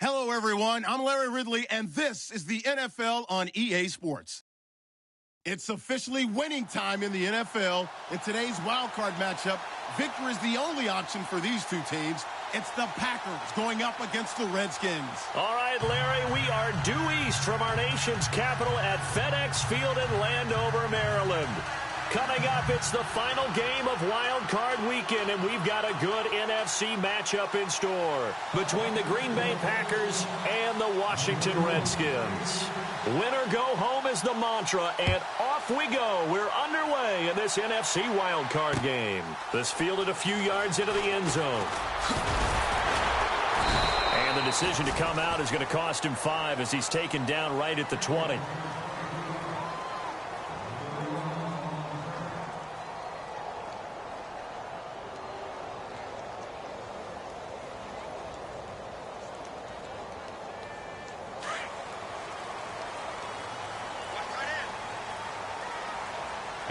Hello, everyone. I'm Larry Ridley, and this is the NFL on EA Sports. It's officially winning time in the NFL. In today's wildcard matchup, victory is the only option for these two teams. It's the Packers going up against the Redskins. All right, Larry, we are due east from our nation's capital at FedEx Field in Landover, Maryland. Coming up, it's the final game of Wild Card Weekend, and we've got a good NFC matchup in store between the Green Bay Packers and the Washington Redskins. Win or go home is the mantra, and off we go. We're underway in this NFC Wild Card game. This fielded a few yards into the end zone. And the decision to come out is going to cost him 5 as he's taken down right at the 20.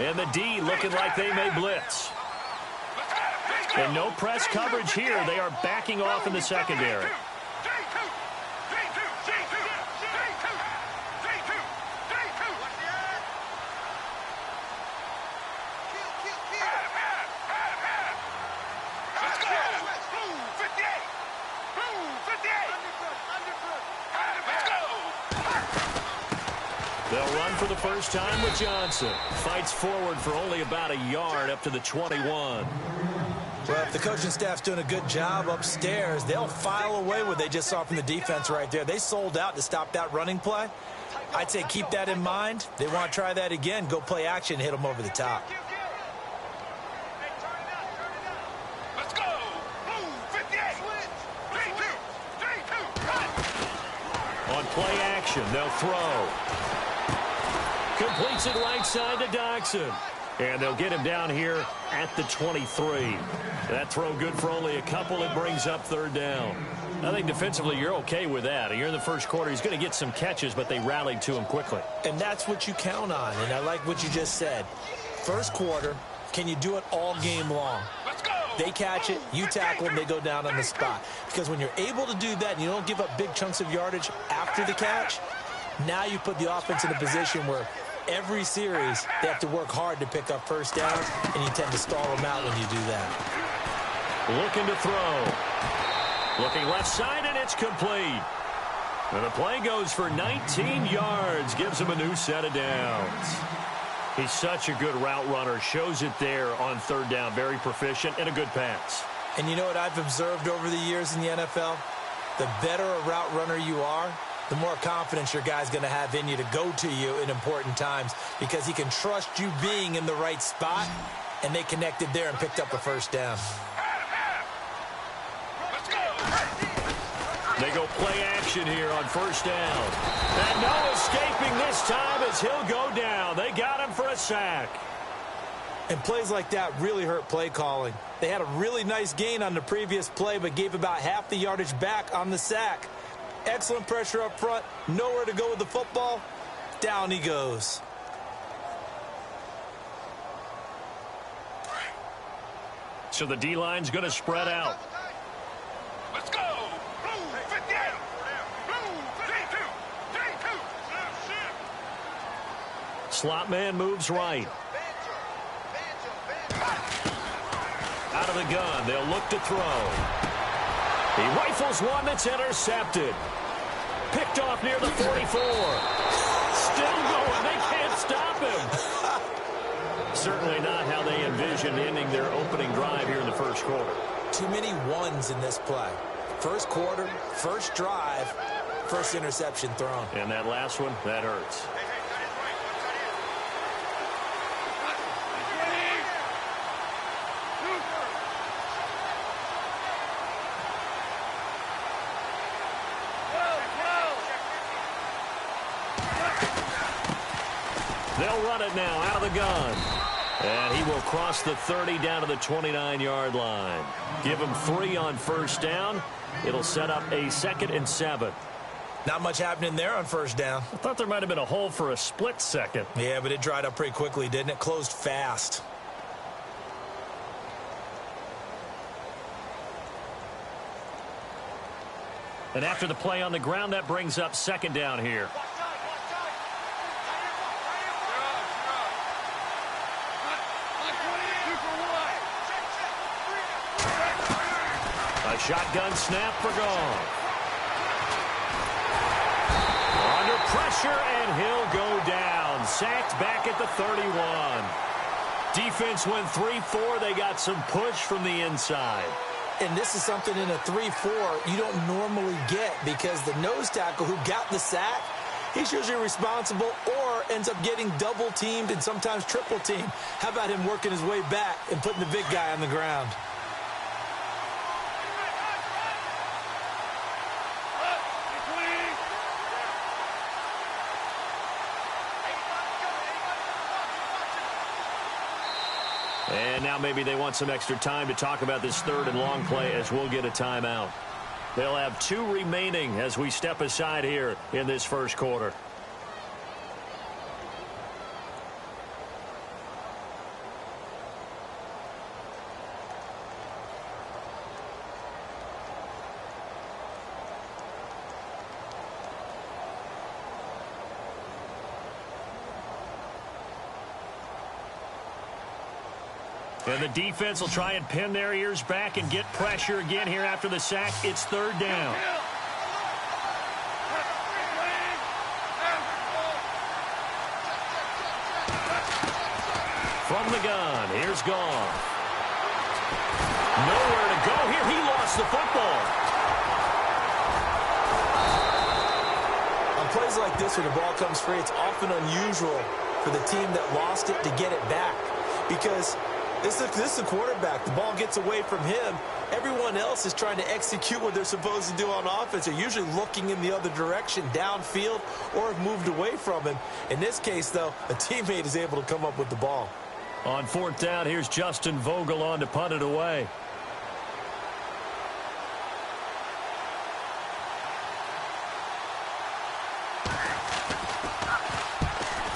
And the D looking like they may blitz. And no press coverage here. They are backing off in the secondary. They'll run for the first time with Johnson. Fights forward for only about a yard up to the 21. Well, if the coaching staff's doing a good job upstairs, they'll file away what they just saw from the defense right there. They sold out to stop that running play. I'd say keep that in mind. They want to try that again. Go play action, hit them over the top. Let's go. Blue 58. On play action, they'll throw. Completes it right side to Dodson. And they'll get him down here at the 23. That throw good for only a couple. It brings up third down. I think defensively you're okay with that. Here in the first quarter, he's going to get some catches, but they rallied to him quickly. And that's what you count on. And I like what you just said. First quarter, can you do it all game long? They catch it, you tackle them, they go down on the spot. Because when you're able to do that and you don't give up big chunks of yardage after the catch, now you put the offense in a position where every series they have to work hard to pick up first downs, and you tend to stall them out when you do that. Looking to throw. Looking left side, and it's complete. And the play goes for 19 yards, gives him a new set of downs. He's such a good route runner. Shows it there on third down. Very proficient and a good pass. And you know what I've observed over the years in the NFL? The better a route runner you are, the more confidence your guy's going to have in you to go to you in important times because he can trust you being in the right spot, and they connected there and picked up a first down. They go play action here on first down. And no escaping this time as he'll go down. They got him for a sack. And plays like that really hurt play calling. They had a really nice gain on the previous play, but gave about half the yardage back on the sack. Excellent pressure up front. Nowhere to go with the football. Down he goes. So the D-line's going to spread out. Let's go. Blue 58. Blue 52. Slot man moves right. Out of the gun, they'll look to throw. He rifles one that's intercepted. Picked off near the 44. Still going. They can't stop him. Certainly not how they envisioned ending their opening drive here in the first quarter. Too many ones in this play. First quarter, first drive, first interception thrown. And that last one, that hurts. They'll run it now out of the gun. And he will cross the 30 down to the 29-yard line. Give him 3 on first down. It'll set up a 2nd and 7. Not much happening there on first down. I thought there might have been a hole for a split second. Yeah, but it dried up pretty quickly, didn't it? Closed fast. And after the play on the ground, that brings up second down here. A shotgun snap for Goff. Under pressure, and he'll go down. Sacked back at the 31. Defense went 3-4. They got some push from the inside. And this is something in a 3-4 you don't normally get, because the nose tackle who got the sack, he's usually responsible or ends up getting double teamed and sometimes triple teamed. How about him working his way back and putting the big guy on the ground? And now maybe they want some extra time to talk about this third and long play, as we'll get a timeout. They'll have 2 remaining as we step aside here in this first quarter. And the defense will try and pin their ears back and get pressure again here after the sack. It's third down. From the gun, here's Goff. Nowhere to go here. He lost the football. On plays like this where the ball comes free, it's often unusual for the team that lost it to get it back, because this is the quarterback. The ball gets away from him. Everyone else is trying to execute what they're supposed to do on offense. They're usually looking in the other direction, downfield, or have moved away from him. In this case, though, a teammate is able to come up with the ball. On fourth down, here's Justin Vogel on to punt it away.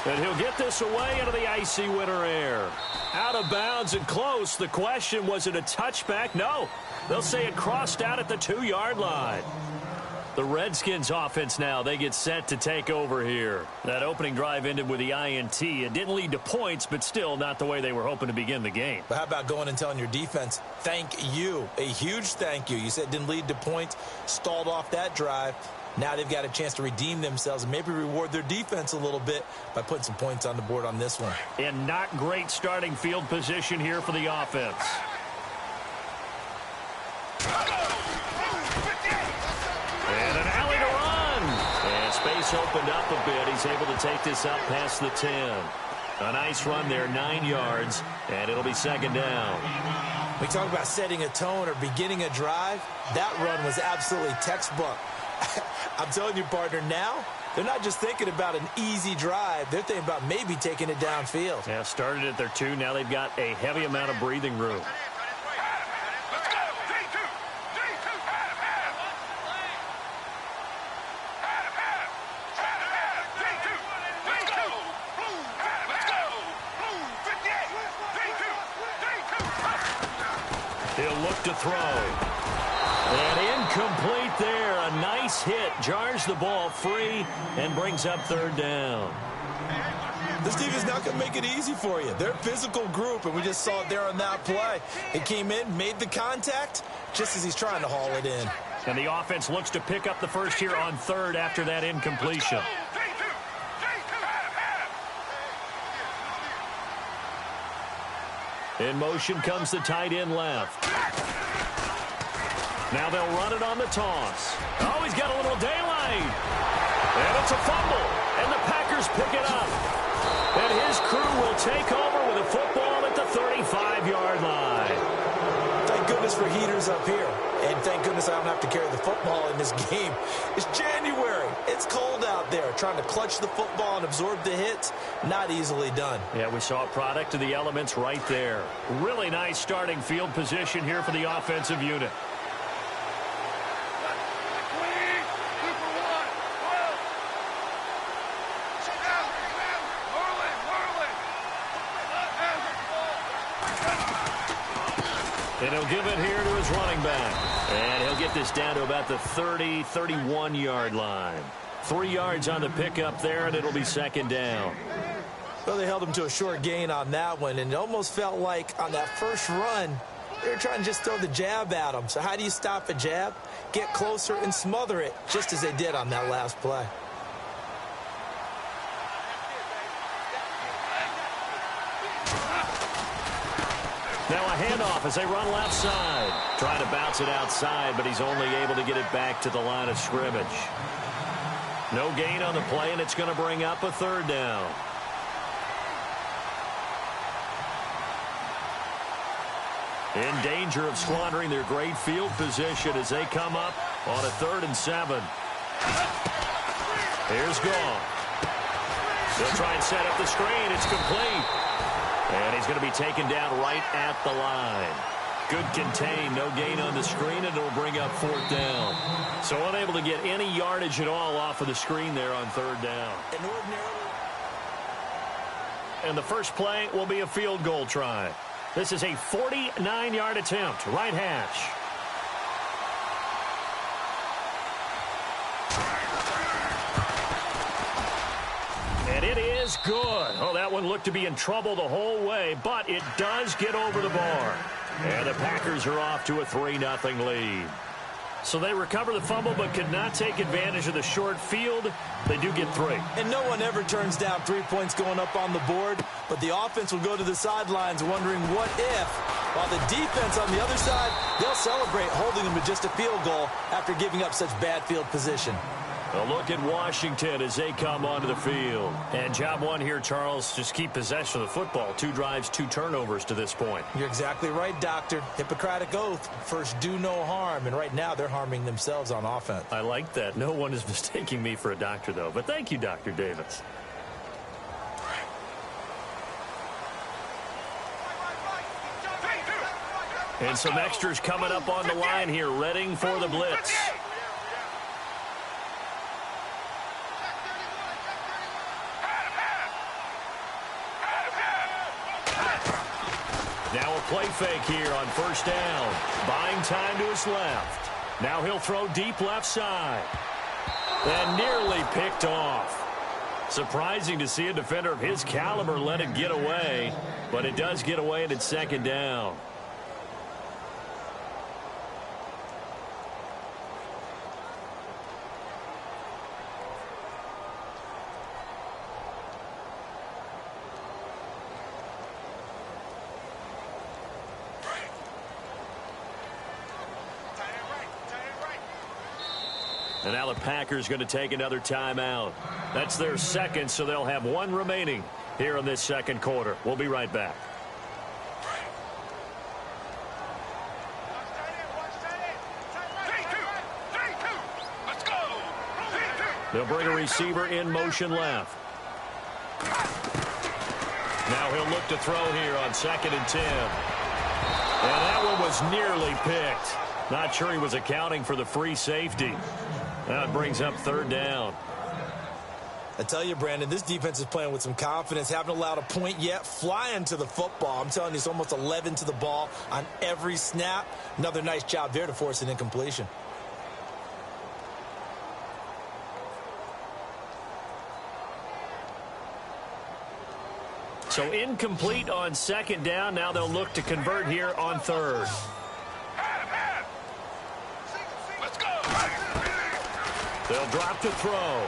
And he'll get this away into the icy winter air. Out of bounds and close. The question, was it a touchback? No. They'll say it crossed out at the 2-yard line. The Redskins offense now, they get set to take over here. That opening drive ended with the INT. It didn't lead to points, but still not the way they were hoping to begin the game. But how about going and telling your defense, thank you, a huge thank you. You said it didn't lead to points, stalled off that drive. Now they've got a chance to redeem themselves and maybe reward their defense a little bit by putting some points on the board on this one. And not great starting field position here for the offense. And an alley to run. And space opened up a bit. He's able to take this up past the 10. A nice run there, 9 yards, and it'll be second down. We talk about setting a tone or beginning a drive. That run was absolutely textbook. I'm telling you, partner, now they're not just thinking about an easy drive. They're thinking about maybe taking it downfield. Yeah, started at their 2. Now they've got a heavy amount of breathing room. Let's go. D2. D2. Half. D2. Let's go. Let's go. 58. D2. He'll look to throw. And incomplete there. A nice hit. Jars the ball free and brings up third down. This team is not going to make it easy for you. They're a physical group, and we just saw it there on that play. It came in, made the contact, just as he's trying to haul it in. And the offense looks to pick up the first here on third after that incompletion. In motion comes the tight end left. Now they'll run it on the toss. Oh, he's got a little daylight. And it's a fumble. And the Packers pick it up. And his crew will take over with a football at the 35-yard line. Thank goodness for heaters up here. And thank goodness I don't have to carry the football in this game. It's January. It's cold out there. Trying to clutch the football and absorb the hits, not easily done. Yeah, we saw a product of the elements right there. Really nice starting field position here for the offensive unit. And he'll give it here to his running back. And he'll get this down to about the 30, 31-yard line. 3 yards on the pickup there, and it'll be second down. Well, they held him to a short gain on that one, and it almost felt like on that first run, they were trying to just throw the jab at him. So how do you stop a jab? Get closer and smother it, just as they did on that last play. Now a handoff as they run left side. Trying to bounce it outside, but he's only able to get it back to the line of scrimmage. No gain on the play, and it's going to bring up a third down. In danger of squandering their great field position as they come up on a 3rd and 7. Here's Goff. They'll try and set up the screen. It's complete. And he's going to be taken down right at the line. Good contain, no gain on the screen, and it'll bring up 4th down. So unable to get any yardage at all off of the screen there on 3rd down. And the first play will be a field goal try. This is a 49-yard attempt, right hash. And it is good. Oh, that one looked to be in trouble the whole way, but it does get over the bar. And the Packers are off to a 3-0 lead. So they recover the fumble but could not take advantage of the short field. They do get 3. And no one ever turns down 3 points going up on the board, but the offense will go to the sidelines wondering what if, while the defense on the other side, they'll celebrate holding them to just a field goal after giving up such bad field position. A look at Washington as they come onto the field. And job one here, Charles, just keep possession of the football. 2 drives, 2 turnovers to this point. You're exactly right, Doctor. Hippocratic oath. First, do no harm. And right now, they're harming themselves on offense. I like that. No one is mistaking me for a doctor, though. But thank you, Dr. Davis. And some extras coming up on the line here, readying for the blitz. Now a play fake here on 1st down. Buying time to his left. Now he'll throw deep left side. And nearly picked off. Surprising to see a defender of his caliber let it get away. But it does get away, and it's 2nd down. And now the Packers going to take another timeout. That's their 2nd, so they'll have 1 remaining here in this 2nd quarter. We'll be right back. They'll bring a receiver in motion left. Now he'll look to throw here on 2nd and 10. And that one was nearly picked. Not sure he was accounting for the free safety. That brings up 3rd down. I tell you, Brandon, this defense is playing with some confidence. Haven't allowed a point yet. Flying to the football. I'm telling you, it's almost 11 to the ball on every snap. Another nice job there to force an incompletion. So incomplete on 2nd down. Now they'll look to convert here on 3rd. They'll drop to throw.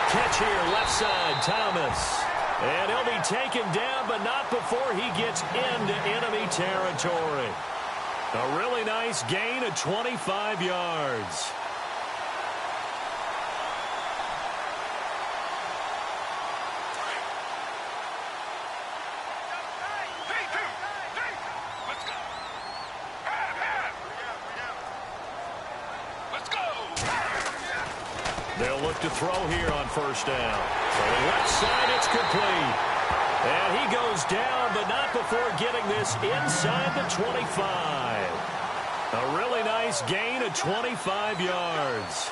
Catch here, left side, Thomas. And he'll be taken down, but not before he gets into enemy territory. A really nice gain of 25 yards. They'll look to throw here on 1st down. So the left side, it's complete. And he goes down, but not before getting this inside the 25. A really nice gain of 25 yards.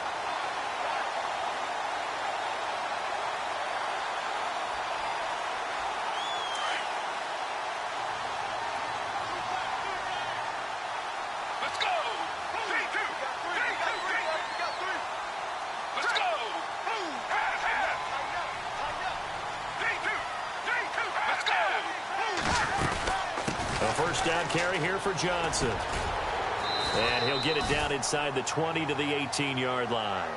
first down carry here for Johnson. And he'll get it down inside the 20 to the 18-yard line.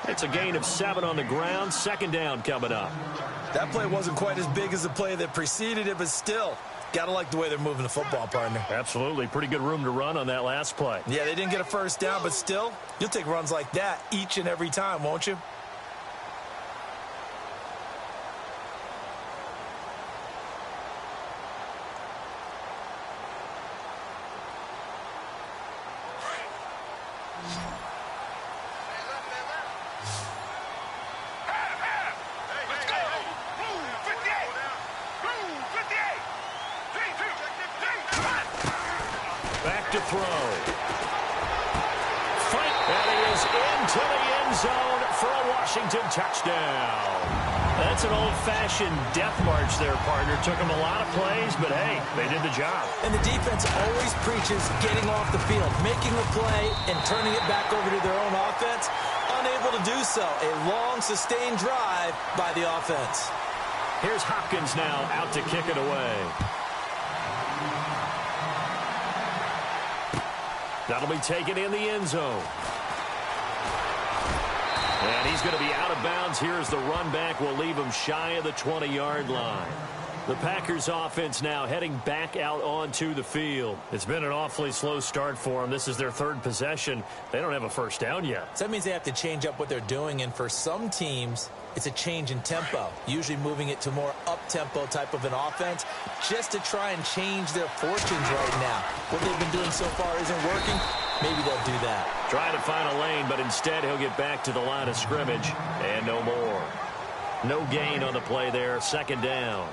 It's a gain of 7 on the ground. Second down coming up. That play wasn't quite as big as the play that preceded it, but still, got to like the way they're moving the football, partner. Absolutely. Pretty good room to run on that last play. Yeah, they didn't get a first down, but still, you'll take runs like that each and every time, won't you? Back to throw. Fight. And he is into the end zone for a Washington touchdown. That's an old-fashioned death march there, partner. Took them a lot of plays, but hey, they did the job. And the defense always preaches getting off the field, making a play, and turning it back over to their own offense. Unable to do so. A long, sustained drive by the offense. Here's Hopkins now out to kick it away. That'll be taken in the end zone. And he's going to be out of bounds. Here's the run back. Will leave him shy of the 20-yard line. The Packers offense now heading back out onto the field. It's been an awfully slow start for them. This is their third possession. They don't have a first down yet. So that means they have to change up what they're doing, and for some teams, it's a change in tempo, usually moving it to more up-tempo type of an offense just to try and change their fortunes right now. What they've been doing so far isn't working. Maybe they'll do that. Trying to find a lane, but instead he'll get back to the line of scrimmage and no more. No gain on the play there. Second down.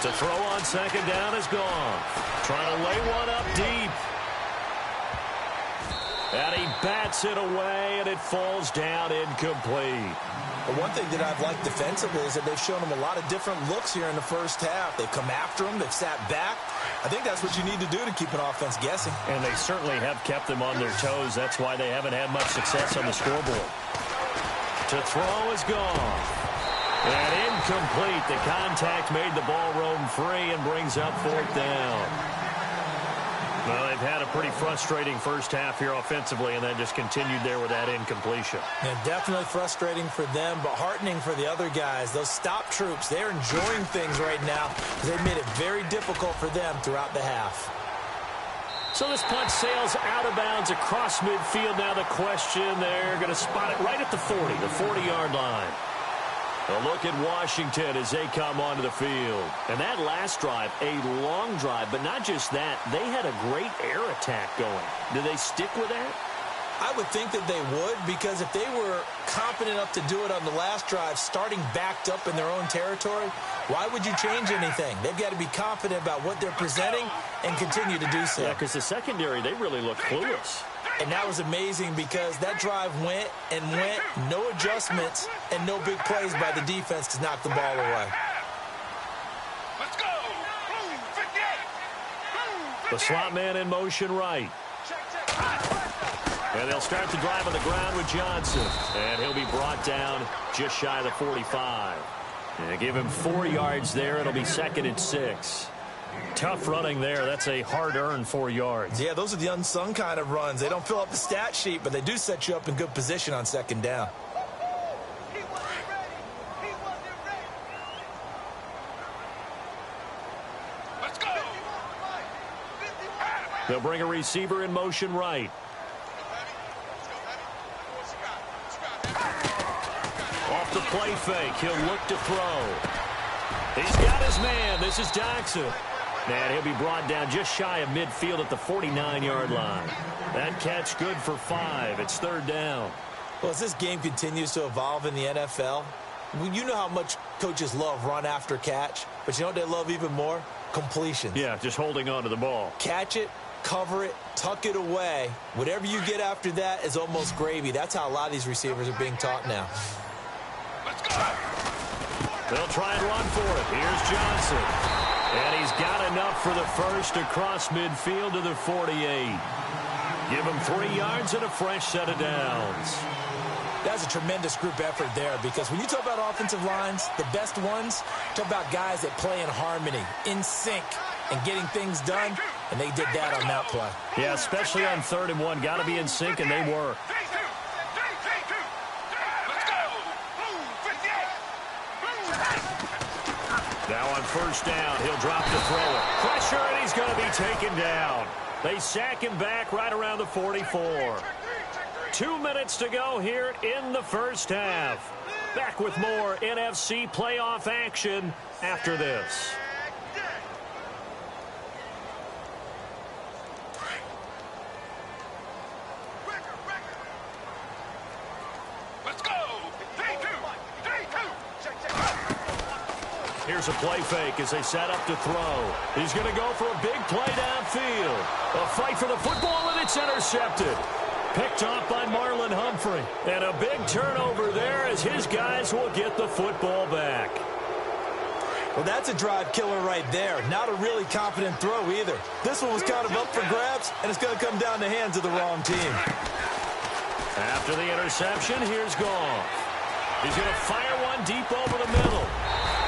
To throw on second down is gone. Trying to lay one up deep. And he bats it away, and it falls down incomplete. But one thing that I've liked defensively is that they've shown him a lot of different looks here in the first half. They've come after him. They've sat back. I think that's what you need to do to keep an offense guessing. And they certainly have kept them on their toes. That's why they haven't had much success on the scoreboard. To throw is gone. And incomplete. The contact made the ball roam free and brings up fourth down. Well, they've had a pretty frustrating first half here offensively, and then just continued there with that incompletion. And definitely frustrating for them, but heartening for the other guys. Those stop troops, they're enjoying things right now because they've made it very difficult for them throughout the half. So this punt sails out of bounds across midfield. Now the question, they're going to spot it right at the 40, the 40-yard line. A look at Washington as they come onto the field. And that last drive, a long drive, but not just that. They had a great air attack going. Do they stick with that? I would think that they would, because if they were confident enough to do it on the last drive, starting backed up in their own territory, why would you change anything? They've got to be confident about what they're presenting and continue to do so. Yeah, because the secondary, they really look clueless. And that was amazing because that drive went and went, no adjustments, and no big plays by the defense to knock the ball away. Let's go. Blue 58. The slot man in motion right. And they'll start the drive on the ground with Johnson. And he'll be brought down just shy of the 45. And give him 4 yards there. It'll be 2nd and 6. Tough running there. That's a hard-earned 4 yards. Yeah, those are the unsung kind of runs. They don't fill up the stat sheet, but they do set you up in good position on second down. He wasn't ready. He wasn't ready. Let's go. They'll bring a receiver in motion right. Off the play fake. He'll look to throw. He's got his man. This is Jackson. And he'll be brought down just shy of midfield at the 49-yard line. That catch good for 5. It's 3rd down. Well, as this game continues to evolve in the NFL, you know how much coaches love run after catch, but you know what they love even more? Completions. Yeah, just holding on to the ball. Catch it, cover it, tuck it away. Whatever you get after that is almost gravy. That's how a lot of these receivers are being taught now. Let's go. They'll try and run for it. Here's Johnson. And he's got enough for the first across midfield to the 48. Give him 3 yards and a fresh set of downs. That's a tremendous group effort there, because when you talk about offensive lines, the best ones, talk about guys that play in harmony, in sync, and getting things done, and they did that on that play. Yeah, especially on 3rd and 1. Got to be in sync, and they were. Now on 1st down, he'll drop the throw. Pressure, and he's going to be taken down. They sack him back right around the 44. 2 minutes to go here in the 1st half. Back with more NFC playoff action after this. Let's go. Here's a play fake as they set up to throw. He's going to go for a big play downfield. A fight for the football, and it's intercepted. Picked off by Marlon Humphrey. And a big turnover there as his guys will get the football back. Well, that's a drive killer right there. Not a really confident throw either. This one was kind of up for grabs, and it's going to come down the hands of the wrong team. After the interception, here's Goff. He's going to fire one deep over the middle.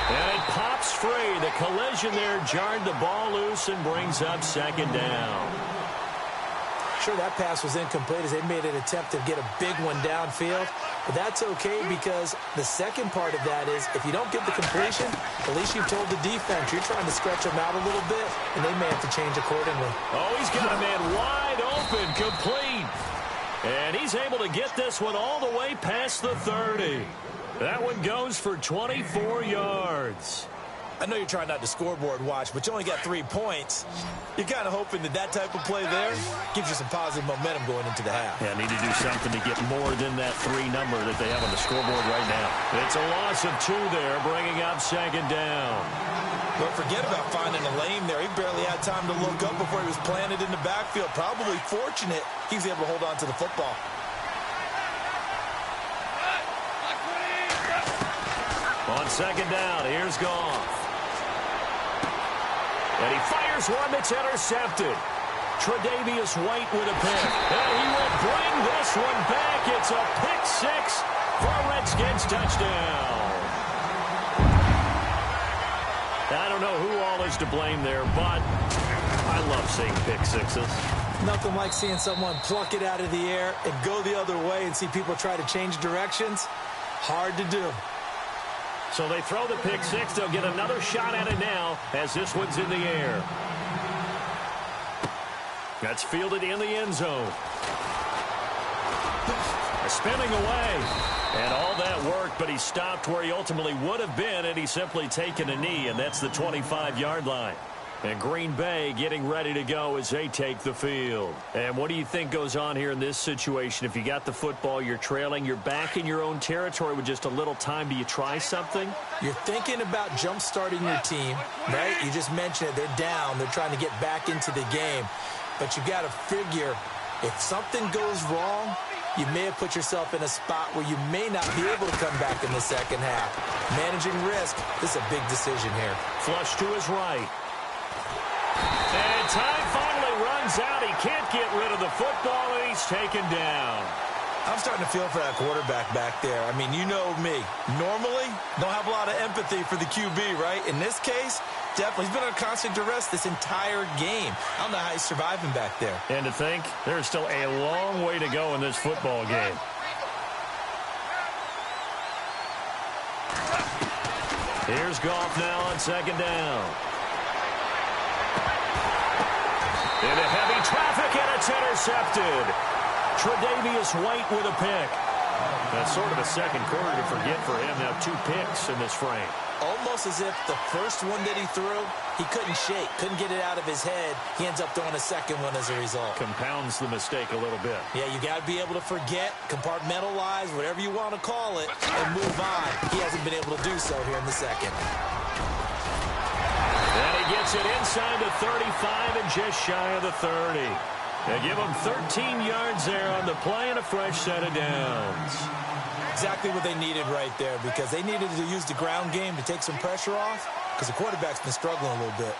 And it pops free. The collision there jarred the ball loose and brings up 2nd down. Sure, that pass was incomplete as they made an attempt to get a big one downfield. But that's okay, because the second part of that is if you don't get the completion, at least you've told the defense you're trying to stretch them out a little bit, and they may have to change accordingly. Oh, he's got a man wide open, complete. And he's able to get this one all the way past the 30. That one goes for 24 yards. I know you're trying not to scoreboard watch, but you only got 3 points. You're kind of hoping that type of play there gives you some positive momentum going into the half. Yeah, need to do something to get more than that 3 number that they have on the scoreboard right now. It's a loss of 2 there, bringing up 2nd down. Don't forget about finding a lane there. He barely had time to look up before he was planted in the backfield. Probably fortunate he was able to hold on to the football. On 2nd down, here's Goff. And he fires one that's intercepted. Tre'Davious White with a pick. And he will bring this one back. It's a pick 6 for a Redskins touchdown. I don't know who all is to blame there, but I love seeing pick 6s. Nothing like seeing someone pluck it out of the air and go the other way and see people try to change directions. Hard to do. So they throw the pick 6. They'll get another shot at it now as this one's in the air. That's fielded in the end zone. Spinning away. And all that worked, but he stopped where he ultimately would have been, and he's simply taken a knee, and that's the 25-yard line. And Green Bay getting ready to go as they take the field. And what do you think goes on here in this situation? If you got the football, you're trailing, you're back in your own territory with just a little time. Do you try something? You're thinking about jump-starting your team, right? You just mentioned it. They're down. They're trying to get back into the game. But you got to figure if something goes wrong, you may have put yourself in a spot where you may not be able to come back in the second half. Managing risk, this is a big decision here. Flush to his right. And time finally runs out. He can't get rid of the football, and he's taken down. I'm starting to feel for that quarterback back there. I mean, you know me. Normally, don't have a lot of empathy for the QB, right? In this case, definitely. He's been on constant duress this entire game. I don't know how he's surviving back there. And to think, there's still a long way to go in this football game. Here's Goff now on 2nd down. Into heavy traffic, and it's intercepted. Tre'Davious White with a pick. That's sort of a second quarter to forget for him. Now 2 picks in this frame. Almost as if the first one that he threw, he couldn't shake, couldn't get it out of his head. He ends up throwing a second one as a result. Compounds the mistake a little bit. Yeah, you got to be able to forget, compartmentalize, whatever you want to call it, and move on. He hasn't been able to do so here in the second. And he gets it inside the 35 and just shy of the 30. They give him 13 yards there on the play and a fresh set of downs. Exactly what they needed right there, because they needed to use the ground game to take some pressure off, because the quarterback's been struggling a little bit.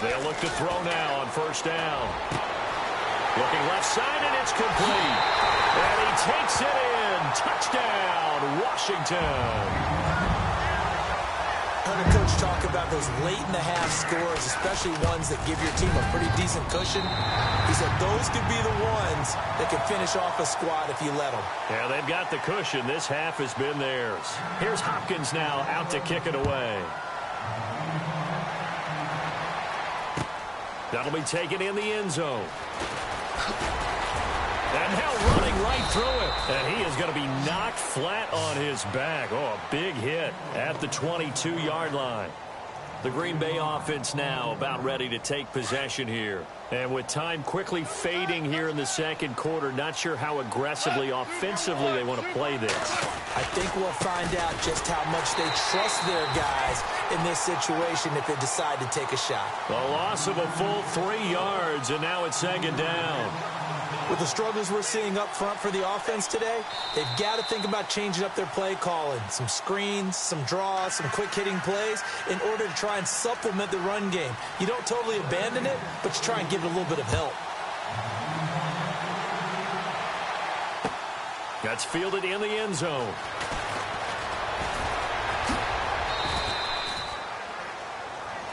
They'll look to throw now on first down. Looking left side, and it's complete. And he takes it in. Touchdown, Washington. Heard a coach talk about those late-in-the-half scores, especially ones that give your team a pretty decent cushion. He said those could be the ones that can finish off a squad if you let them. Yeah, they've got the cushion. This half has been theirs. Here's Hopkins now out to kick it away. That'll be taken in the end zone. And now running right through it. And he is going to be knocked flat on his back. Oh, a big hit at the 22-yard line. The Green Bay offense now about ready to take possession here. And with time quickly fading here in the second quarter, not sure how aggressively, offensively they want to play this. I think we'll find out just how much they trust their guys in this situation if they decide to take a shot. The loss of a full 3 yards, and now it's second down. With the struggles we're seeing up front for the offense today, they've got to think about changing up their play calling. Some screens, some draws, some quick-hitting plays in order to try and supplement the run game. You don't totally abandon it, but you try and give it a little bit of help. That's fielded in the end zone.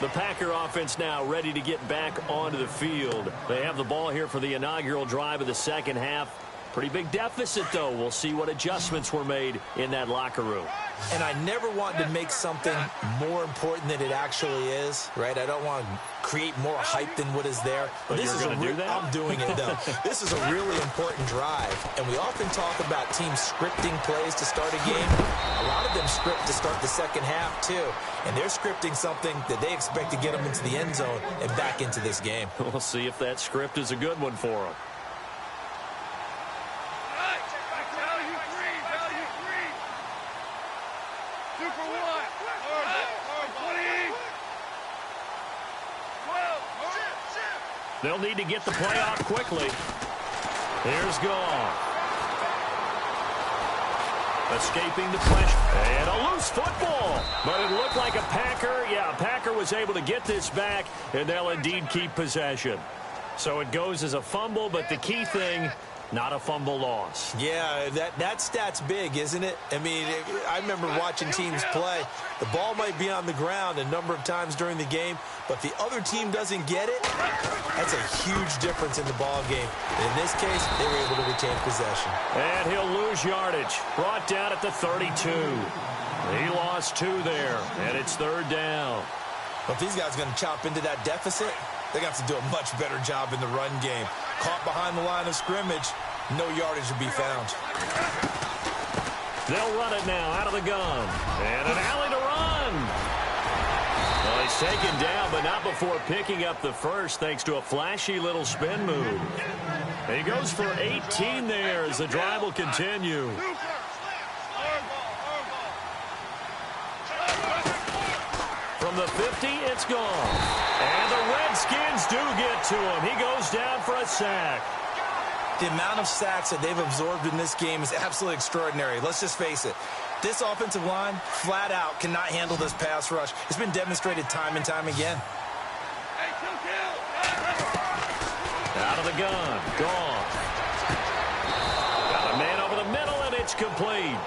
The Packer offense now ready to get back onto the field. They have the ball here for the inaugural drive of the second half. Pretty big deficit, though. We'll see what adjustments were made in that locker room. And I never want to make something more important than it actually is, right? I don't want to create more hype than what is there. But this you're is going to do that? I'm doing it, though. This is a really important drive. And we often talk about teams scripting plays to start a game. A lot of them script to start the second half, too. And they're scripting something that they expect to get them into the end zone and back into this game. We'll see if that script is a good one for them. They'll need to get the play off quickly. Here's Goff. Escaping the pressure. And a loose football. But it looked like a Packer. Yeah, a Packer was able to get this back, and they'll indeed keep possession. So it goes as a fumble, but the key thing, not a fumble loss. Yeah, that stat's big, isn't it? I mean, I remember watching teams play. The ball might be on the ground a number of times during the game, but if the other team doesn't get it, that's a huge difference in the ball game. And in this case, they were able to retain possession. And he'll lose yardage. Brought down at the 32. He lost 2 there, and it's third down. But if these guys are going to chop into that deficit, they're going to have to do a much better job in the run game. Caught behind the line of scrimmage, no yardage to be found. They'll run it now out of the gun. And an alley to run. Well, he's taken down, but not before picking up the first thanks to a flashy little spin move. He goes for 18 there as the drive will continue. From the 50, it's gone. And the Redskins do get to him. He goes down for a sack. The amount of sacks that they've absorbed in this game is absolutely extraordinary. Let's just face it. This offensive line, flat out, cannot handle this pass rush. It's been demonstrated time and time again. Out of the gun. Gone. Got a man over the middle, and it's complete.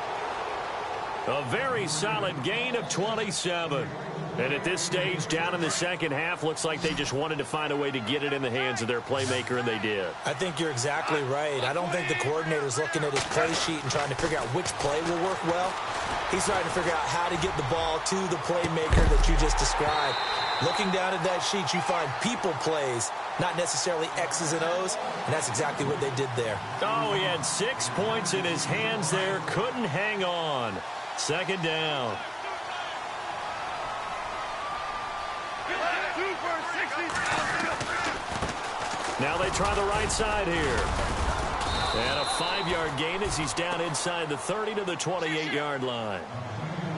A very solid gain of 27. And at this stage, down in the second half, looks like they just wanted to find a way to get it in the hands of their playmaker, and they did. I think you're exactly right. I don't think the coordinator's looking at his play sheet and trying to figure out which play will work well. He's trying to figure out how to get the ball to the playmaker that you just described. Looking down at that sheet, you find people plays, not necessarily X's and O's, and that's exactly what they did there. Oh, he had 6 points in his hands there, couldn't hang on. Second down. Now they try the right side here. And a 5-yard gain as he's down inside the 30 to the 28-yard line.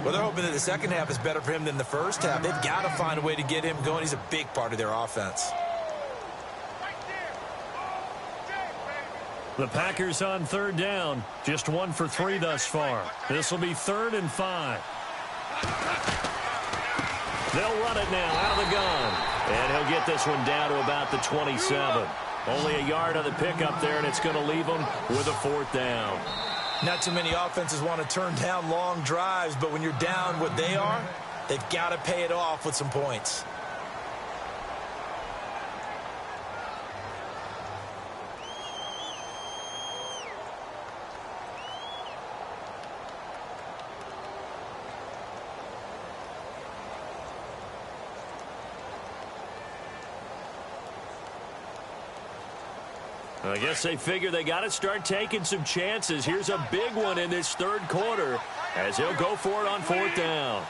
Well, they're hoping that the second half is better for him than the first half. They've got to find a way to get him going. He's a big part of their offense. The Packers on third down. Just 1 for 3 thus far. This will be 3rd and 5. They'll run it now out of the gun. And he'll get this one down to about the 27. Only a yard on the pickup there, and it's going to leave him with a 4th down. Not too many offenses want to turn down long drives, but when you're down what they are, they've got to pay it off with some points. I guess they figure they got to start taking some chances. Here's a big one in this 3rd quarter as he'll go for it on 4th down.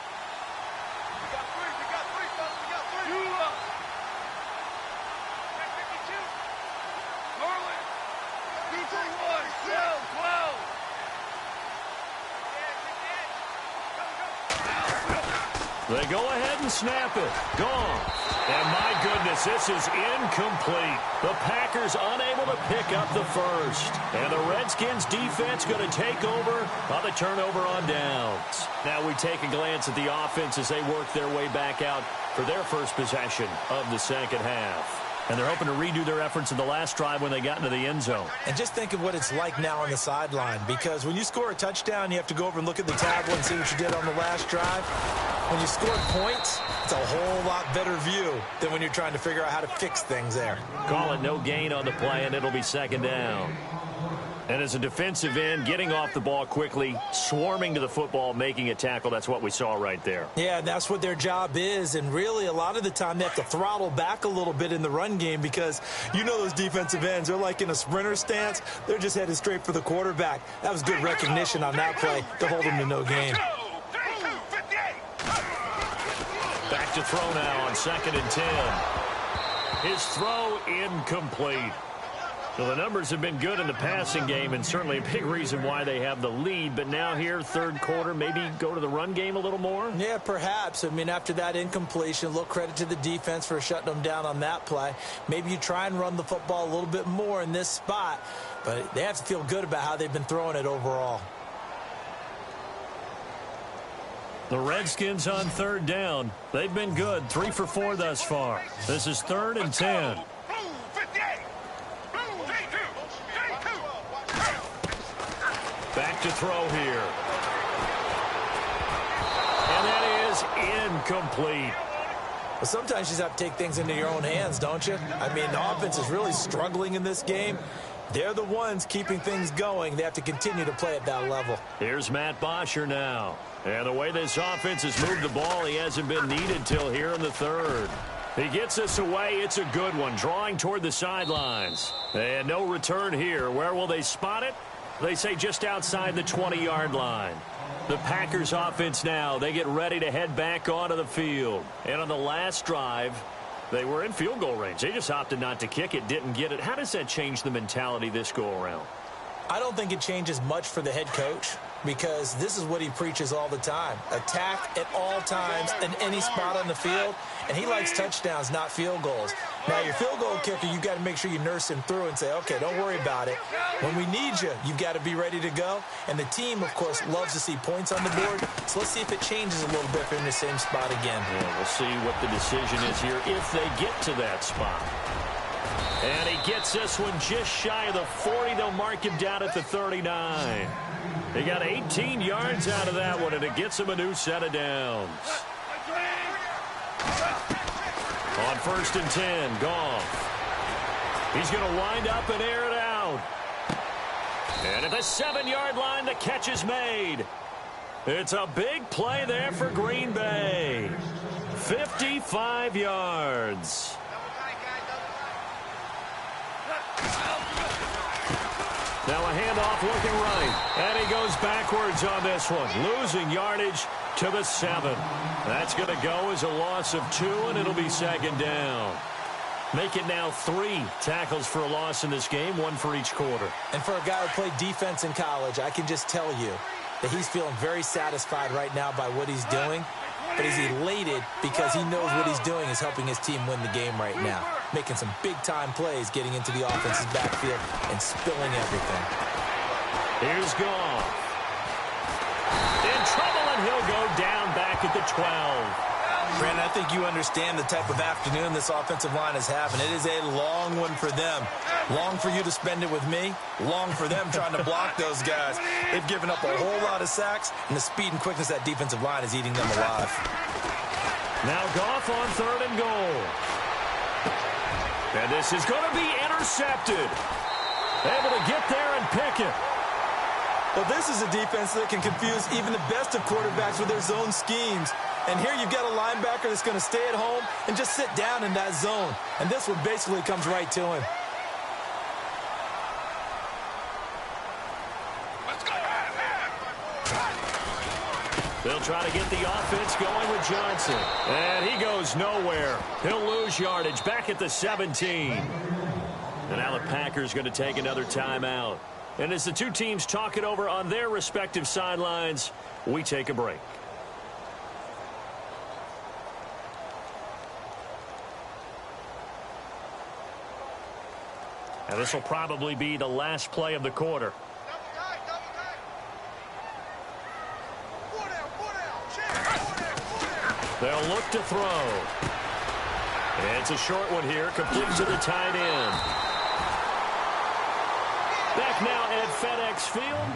They go ahead and snap it. Gone. And my goodness, this is incomplete. The Packers unable to pick up the first. And the Redskins defense going to take over on the turnover on downs. Now we take a glance at the offense as they work their way back out for their first possession of the second half. And they're hoping to redo their efforts in the last drive when they got into the end zone. And just think of what it's like now on the sideline, because when you score a touchdown, you have to go over and look at the tablet and see what you did on the last drive. When you score points, it's a whole lot better view than when you're trying to figure out how to fix things there. Call it no gain on the play, and it'll be 2nd down. And as a defensive end, getting off the ball quickly, swarming to the football, making a tackle, that's what we saw right there. Yeah, that's what their job is. And really, a lot of the time, they have to throttle back a little bit in the run game because you know those defensive ends, they're like in a sprinter stance. They're just headed straight for the quarterback. That was good recognition on that play to hold them to no gain. Back to throw now on 2nd and 10. His throw incomplete. So the numbers have been good in the passing game, and certainly a big reason why they have the lead. But now here, 3rd quarter, maybe go to the run game a little more? Yeah, perhaps. I mean, after that incompletion, a little credit to the defense for shutting them down on that play. Maybe you try and run the football a little bit more in this spot. But they have to feel good about how they've been throwing it overall. The Redskins on 3rd down. They've been good, 3 for 4 thus far. This is 3rd and 10. Back to throw here. And that is incomplete. Well, sometimes you just have to take things into your own hands, don't you? I mean, the offense is really struggling in this game. They're the ones keeping things going. They have to continue to play at that level. Here's Matt Bosher now. And the way this offense has moved the ball, he hasn't been needed till here in the 3rd. He gets this away. It's a good one, drawing toward the sidelines. And no return here. Where will they spot it? They say just outside the 20-yard line. The Packers offense now, they get ready to head back onto the field. And on the last drive, they were in field goal range. They just opted not to kick it, didn't get it. How does that change the mentality this go-around? I don't think it changes much for the head coach because this is what he preaches all the time. Attack at all times in any spot on the field, and he likes touchdowns, not field goals. Now, your field goal kicker, you've got to make sure you nurse him through and say, okay, don't worry about it. When we need you, you've got to be ready to go. And the team, of course, loves to see points on the board. So let's see if it changes a little bit if they're in the same spot again. Yeah, we'll see what the decision is here if they get to that spot. And he gets this one just shy of the 40. They'll mark him down at the 39. He got 18 yards out of that one, and it gets him a new set of downs. On 1st and 10, Goff. He's going to wind up and air it out. And at the 7-yard line, the catch is made. It's a big play there for Green Bay. 55 yards. Now a handoff looking right. And he goes backwards on this one. Losing yardage to the 7. That's going to go as a loss of 2, and it'll be 2nd down. Make it now 3 tackles for a loss in this game, 1 for each quarter. And for a guy who played defense in college, I can just tell you that he's feeling very satisfied right now by what he's doing. But he's elated because he knows what he's doing is helping his team win the game right now. Making some big-time plays, getting into the offense's backfield and spilling everything. Here's Goff. In trouble, and he'll go down back at the 12. Brandon, I think you understand the type of afternoon this offensive line is having. It is a long one for them. Long for you to spend it with me. Long for them trying to block those guys. They've given up a whole lot of sacks, and the speed and quickness of that defensive line is eating them alive. Now Goff on 3rd and goal. And this is going to be intercepted. Able to get there and pick it. Well, this is a defense that can confuse even the best of quarterbacks with their zone schemes. And here you've got a linebacker that's going to stay at home and just sit down in that zone. And this one basically comes right to him. Let's go. They'll try to get the offense going with Johnson. And he goes nowhere. He'll lose yardage back at the 17. And now the Packers going to take another timeout. And as the two teams talk it over on their respective sidelines, we take a break. And this will probably be the last play of the quarter. They'll look to throw. It's a short one here, complete to the tight end. Back now at FedEx Field.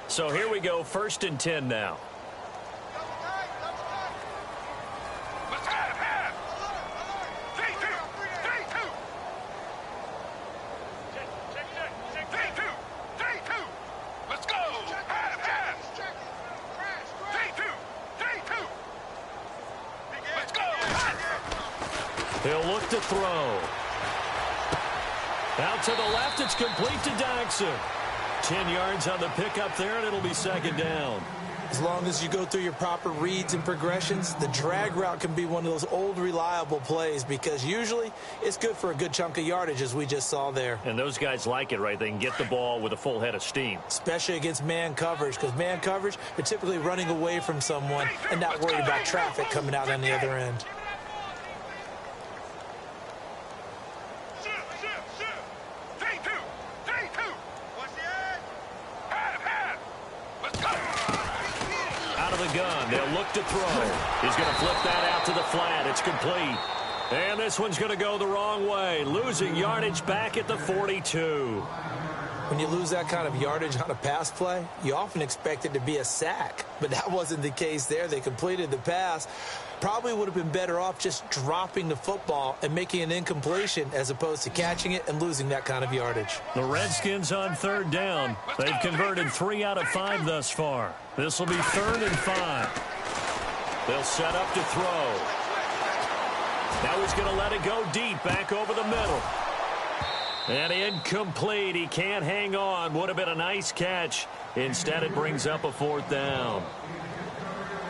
So here we go, 1st and 10 now. He'll look to throw. Out to the left, it's complete to Daxon. 10 yards on the pickup there, and it'll be 2nd down. As long as you go through your proper reads and progressions, the drag route can be one of those old reliable plays because usually it's good for a good chunk of yardage, as we just saw there. And those guys like it, right? They can get the ball with a full head of steam. Especially against man coverage, because man coverage, they're typically running away from someone and not worried about traffic coming out on the other end. They'll look to throw. He's going to flip that out to the flat. It's complete. And this one's going to go the wrong way. Losing yardage back at the 42. When you lose that kind of yardage on a pass play, you often expect it to be a sack. But that wasn't the case there. They completed the pass. Probably would have been better off just dropping the football and making an incompletion as opposed to catching it and losing that kind of yardage. The Redskins on 3rd down. They've converted 3 out of 5 thus far. This will be 3rd and 5. They'll set up to throw. Now he's going to let it go deep back over the middle. And incomplete. He can't hang on. Would have been a nice catch. Instead, it brings up a 4th down.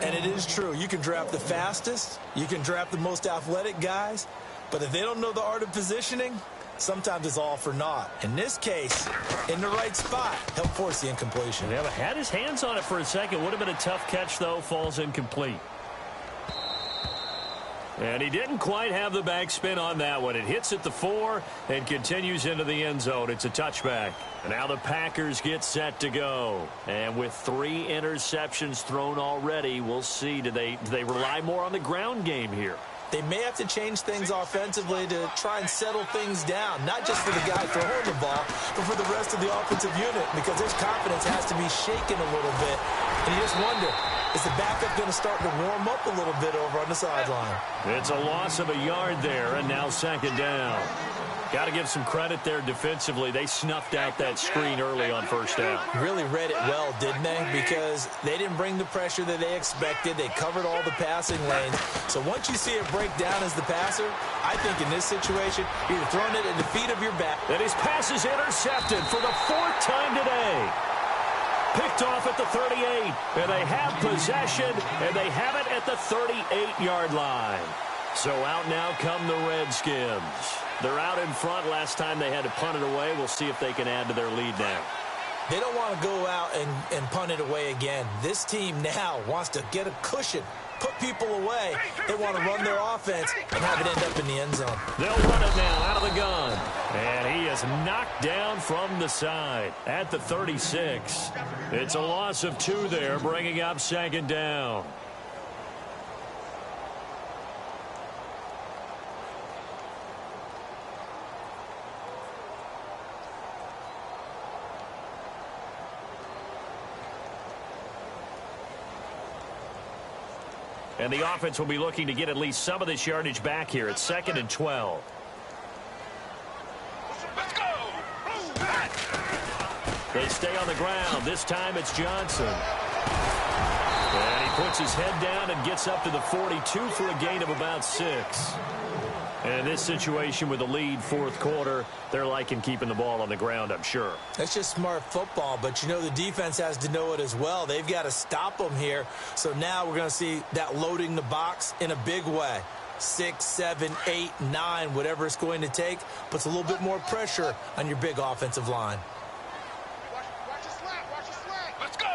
And it is true. You can draft the fastest. You can draft the most athletic guys. But if they don't know the art of positioning, sometimes it's all for naught. In this case, in the right spot, help force the incompletion. Yeah, but had his hands on it for a second. Would have been a tough catch, though. Falls incomplete. And he didn't quite have the backspin on that one. It hits at the 4 and continues into the end zone. It's a touchback. And now the Packers get set to go. And with 3 interceptions thrown already, we'll see. Do they rely more on the ground game here? They may have to change things offensively to try and settle things down, not just for the guy throwing the ball, but for the rest of the offensive unit, because his confidence has to be shaken a little bit. And you just wonder, is the backup going to start to warm up a little bit over on the sideline? It's a loss of a yard there, and now 2nd down. Got to give some credit there defensively. They snuffed out that screen early on 1st down. Really read it well, didn't they? Because they didn't bring the pressure that they expected. They covered all the passing lanes. So once you see it break down as the passer, I think in this situation, you're throwing it at the feet of your back. And his pass is intercepted for the 4th time today. Picked off at the 38, and they have possession, and they have it at the 38-yard line. So out now come the Redskins. They're out in front. Last time they had to punt it away. We'll see if they can add to their lead now. They don't want to go out and punt it away again. This team now wants to get a cushion, put people away. They want to run their offense and have it end up in the end zone. They'll run it now out of the gun. And he is knocked down from the side at the 36. It's a loss of 2 there, bringing up second down. And the offense will be looking to get at least some of this yardage back here. It's 2nd and 12. Let's go. They stay on the ground. This time it's Johnson. And he puts his head down and gets up to the 42 for a gain of about 6. And in this situation with the lead, fourth quarter, they're liking keeping the ball on the ground, I'm sure. That's just smart football, but you know the defense has to know it as well. They've got to stop them here. So now we're going to see that loading the box in a big way. 6, 7, 8, 9, whatever it's going to take, puts a little bit more pressure on your big offensive line. Watch the slap. Watch the slap. Let's go.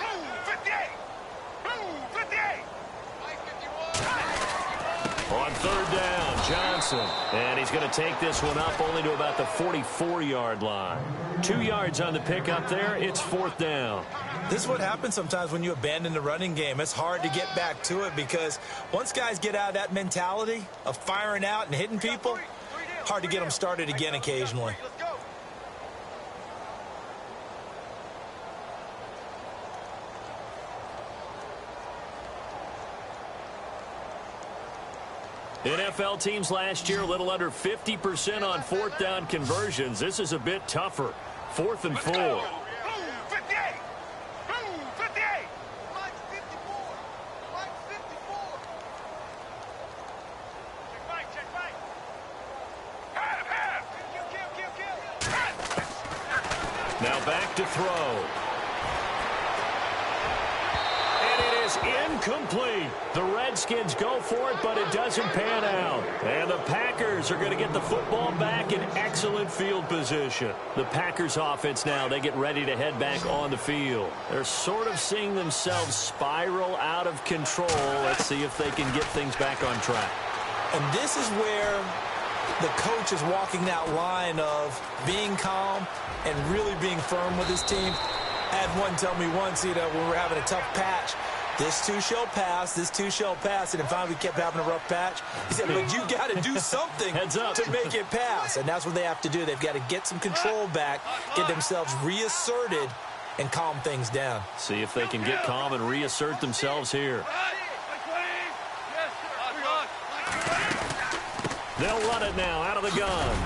Blue 58. Blue 58. On third down, Johnson. And he's going to take this one up only to about the 44-yard line. 2 yards on the pickup there. It's 4th down. This is what happens sometimes when you abandon the running game. It's hard to get back to it because once guys get out of that mentality of firing out and hitting people, hard to get them started again occasionally. NFL teams last year a little under 50% on 4th down conversions. This is a bit tougher. 4th and 4. Blue 58. Blue 58. Mike 54. Mike 54. Check right. Have. Kill. Now back to throw. Incomplete. The Redskins go for it, but it doesn't pan out. And the Packers are going to get the football back in excellent field position. The Packers offense now, they get ready to head back on the field. They're sort of seeing themselves spiral out of control. Let's see if they can get things back on track. And this is where the coach is walking that line of being calm and really being firm with his team. I had one tell me once, when we're having a tough patch, this too shall pass, this too shall pass. And if finally we kept having a rough patch, he said, but you got to do something to make it pass. And that's what they have to do. They've got to get some control back, get themselves reasserted, and calm things down. See if they can get calm and reassert themselves here. They'll run it now out of the gun.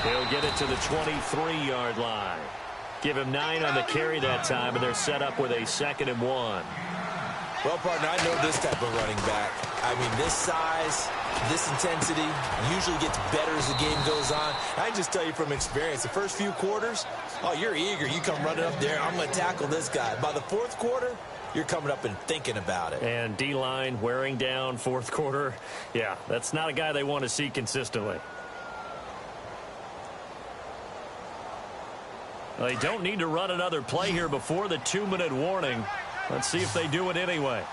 He'll get it to the 23-yard line. Give him 9 on the carry that time, and they're set up with a 2nd and 1. Well, partner, I know this type of running back. I mean, this size, this intensity usually gets better as the game goes on. I can just tell you from experience, the first few quarters, oh, you're eager. You come running up there, I'm going to tackle this guy. By the 4th quarter, you're coming up and thinking about it. And D-line wearing down 4th quarter. Yeah, that's not a guy they want to see consistently. They don't need to run another play here before the 2-minute warning. Let's see if they do it anyway.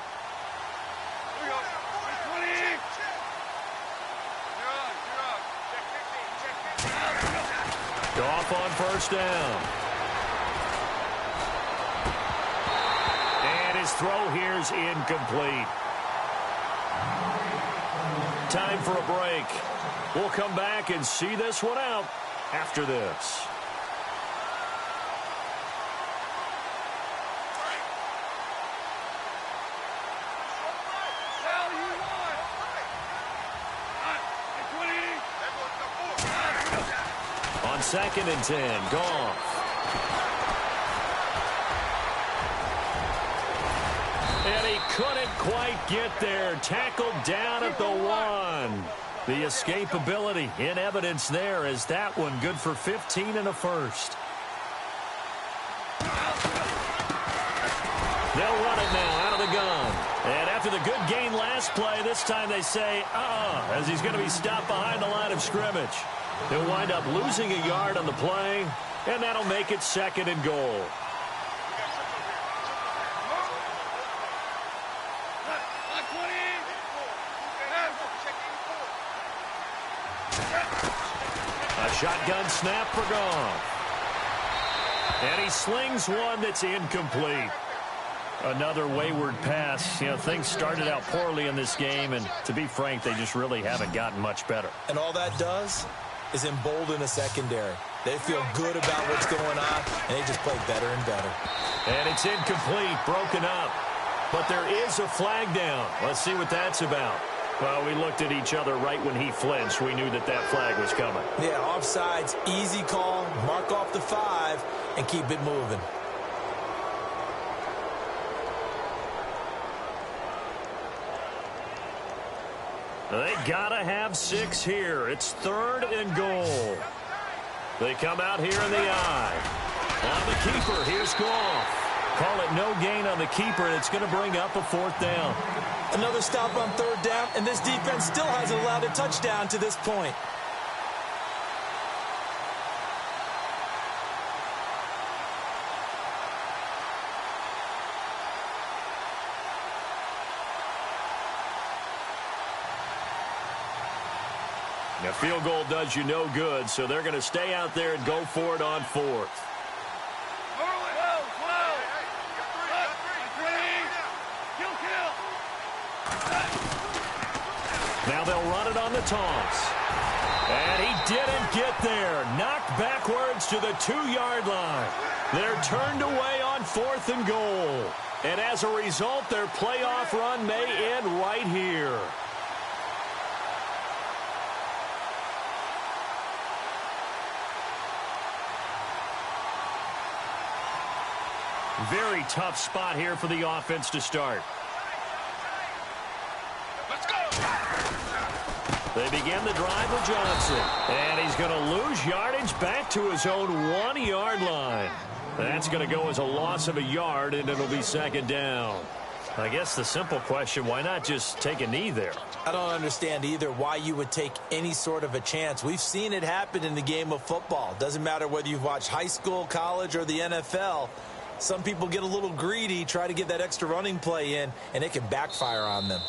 Goff on first down. And his throw here's incomplete. Time for a break. We'll come back and see this one out after this. On 2nd and 10, Goff. And he couldn't quite get there. Tackled down at the 1. The escapability in evidence there as that one good for 15 and a first. They'll run it now out of the gun. And after the good gain last play, this time they say, as he's going to be stopped behind the line of scrimmage. He'll wind up losing a yard on the play, and that'll make it 2nd and goal. A shotgun snap for Goff. And he slings one that's incomplete. Another wayward pass. You know, things started out poorly in this game, and to be frank, they just really haven't gotten much better. And all that does is embolden the secondary. They feel good about what's going on, and they just play better and better. And it's incomplete, broken up. But there is a flag down. Let's see what that's about. Well, we looked at each other right when he flinched. We knew that that flag was coming. Yeah, offsides, easy call, mark off the 5, and keep it moving. They gotta have 6 here. It's 3rd and goal. They come out here in the eye. On the keeper, here's Goff. Call it no gain on the keeper, and it's going to bring up a 4th down. Another stop on 3rd down, and this defense still hasn't allowed a touchdown to this point. A field goal does you no good, so they're going to stay out there and go for it on 4th. Now they'll run it on the toss. And he didn't get there. Knocked backwards to the 2-yard line. They're turned away on 4th and goal. And as a result, their playoff run may end right here. Very tough spot here for the offense to start. Let's go. They begin the drive with Johnson. And he's going to lose yardage back to his own 1-yard line. That's going to go as a loss of a yard, and it'll be 2nd down. I guess the simple question, why not just take a knee there? I don't understand either why you would take any sort of a chance. We've seen it happen in the game of football. Doesn't matter whether you've watched high school, college, or the NFL. Some people get a little greedy, try to get that extra running play in, and it can backfire on them.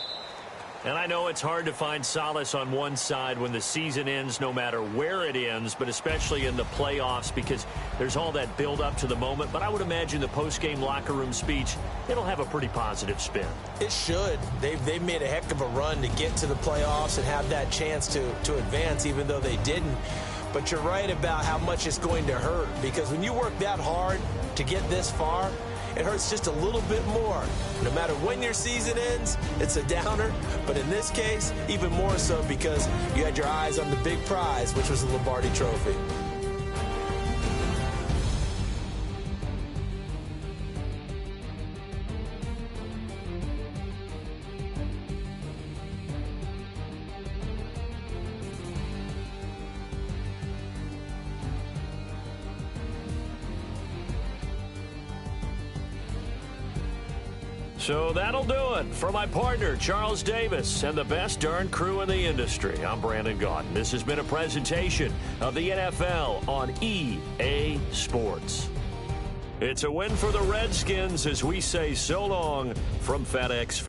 And I know it's hard to find solace on one side when the season ends, no matter where it ends, but especially in the playoffs, because there's all that build up to the moment. But I would imagine the post-game locker room speech, it'll have a pretty positive spin. It should. They've made a heck of a run to get to the playoffs and have that chance to advance, even though they didn't. But you're right about how much it's going to hurt, because when you work that hard to get this far, it hurts just a little bit more. No matter when your season ends, it's a downer. But in this case, even more so because you had your eyes on the big prize, which was the Lombardi Trophy. So that'll do it for my partner, Charles Davis, and the best darn crew in the industry. I'm Brandon Gaudin. This has been a presentation of the NFL on EA Sports. It's a win for the Redskins as we say so long from FedEx.